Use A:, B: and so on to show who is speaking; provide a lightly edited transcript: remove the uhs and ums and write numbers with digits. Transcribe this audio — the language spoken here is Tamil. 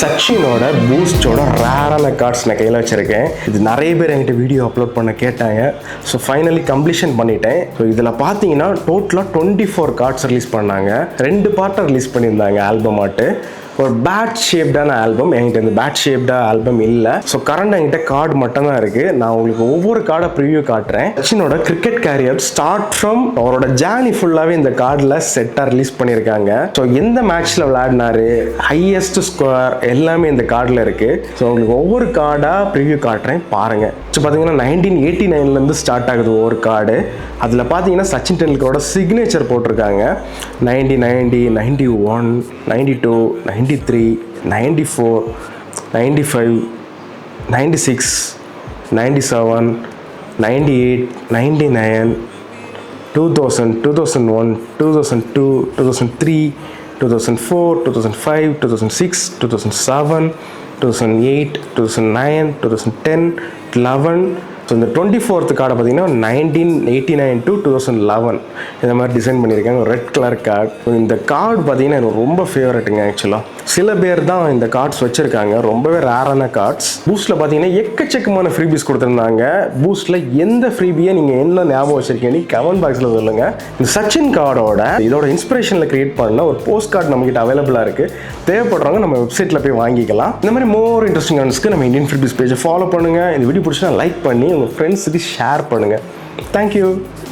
A: சச்சினோட பூஸ்டோட ரேரான கார்ட்ஸ் நான் கையில் வச்சுருக்கேன். இது நிறைய பேர் என்கிட்ட வீடியோ அப்லோட் பண்ண கேட்டாங்க. ஸோ ஃபைனலி கம்ப்ளீஷன் பண்ணிட்டேன். ஸோ இதில் பார்த்தீங்கன்னா டோட்டலாக 24 கார்ட்ஸ் ரிலீஸ் பண்ணாங்க. 2 பார்ட்டாக ரிலீஸ் பண்ணியிருந்தாங்க ஆல்பம் ஆட்டு. ஒரு பேட் ஷேப்டான ஆல்பம். என்கிட்ட இந்த பேட் ஷேப்டாக ஆல்பம் இல்லை. ஸோ கரண்ட் என்கிட்ட கார்டு மட்டும் தான் இருக்குது. நான் உங்களுக்கு ஒவ்வொரு கார்டை ப்ரிவியூ காட்டுறேன். சச்சினோட கிரிக்கெட் கேரியர் ஸ்டார்ட் ஃப்ரம் அவரோட ஜேர்னி ஃபுல்லாகவே இந்த கார்டில் செட்டாக ரிலீஸ் பண்ணியிருக்காங்க. ஸோ எந்த மேட்ச்சில் விளையாடினாரு, ஹையஸ்ட் ஸ்கோர் எல்லாமே இந்த கார்டில் இருக்குது. ஸோ உங்களுக்கு ஒவ்வொரு கார்டாக ப்ரிவியூ காட்டுறேன், பாருங்கள். ஸோ பார்த்தீங்கன்னா 1989 ஸ்டார்ட் ஆகுது ஒவ்வொரு கார்டு. அதில் பார்த்தீங்கன்னா சச்சின் டெண்டுல்கரோட சிக்னேச்சர் போட்டிருக்காங்க. 1990, 91, 92, 93, 94, 95, 96, 97, 98, 99, 2000, 2001, 2002, 2003, 2004, 2005, 2006, 2007, 2008, 2009, 2010, 11. ஸோ இந்த 24th கார்டை பார்த்தீங்கன்னா 1989 to 2011 இந்த மாதிரி டிசைன் பண்ணியிருக்காங்க. Red colour card. இந்த கார்டு பார்த்தீங்கன்னா எனக்கு ரொம்ப ஃபேவரட்டுங்க. ஆக்சுவலாக சில பேர் தான் இந்த கார்ட்ஸ் வச்சுருக்காங்க. ரொம்பவே ரேரான கார்ட்ஸ். பூஸ்ட்டில் பார்த்தீங்கன்னா எக்கச்சக்கமான ஃப்ரீபீஸ் கொடுத்துருந்தாங்க. பூஸ்ட்டில் எந்த ஃப்ரீபியை நீங்கள் என்ன ஞாபகம் வச்சுருக்கீங்கன்னு கமெண்ட் பாக்ஸில் சொல்லுங்கள். இந்த சச்சின் கார்டோட இதோட இன்ஸ்பிரேஷனில் கிரியேட் பண்ண ஒரு போஸ்ட் கார்டு நம்மகிட்ட அவைலபிளாக இருக்குது. தேவைப்படுறவங்க நம்ம வெப்சைட்டில் போய் வாங்கிக்கலாம். இந்த மாதிரி மோர் இன்ட்ரெஸ்டிங் ஆன்ஸ்க்கு நம்ம இந்தியன் ஃப்ரீபீஸ் பேஜை ஃபாலோ பண்ணுங்கள். இந்த வீடியோ பிடிச்சா லைக் பண்ணி உங்கள் ஃப்ரெண்ட்ஸுக்கு ஷேர் பண்ணுங்கள். தேங்க்யூ.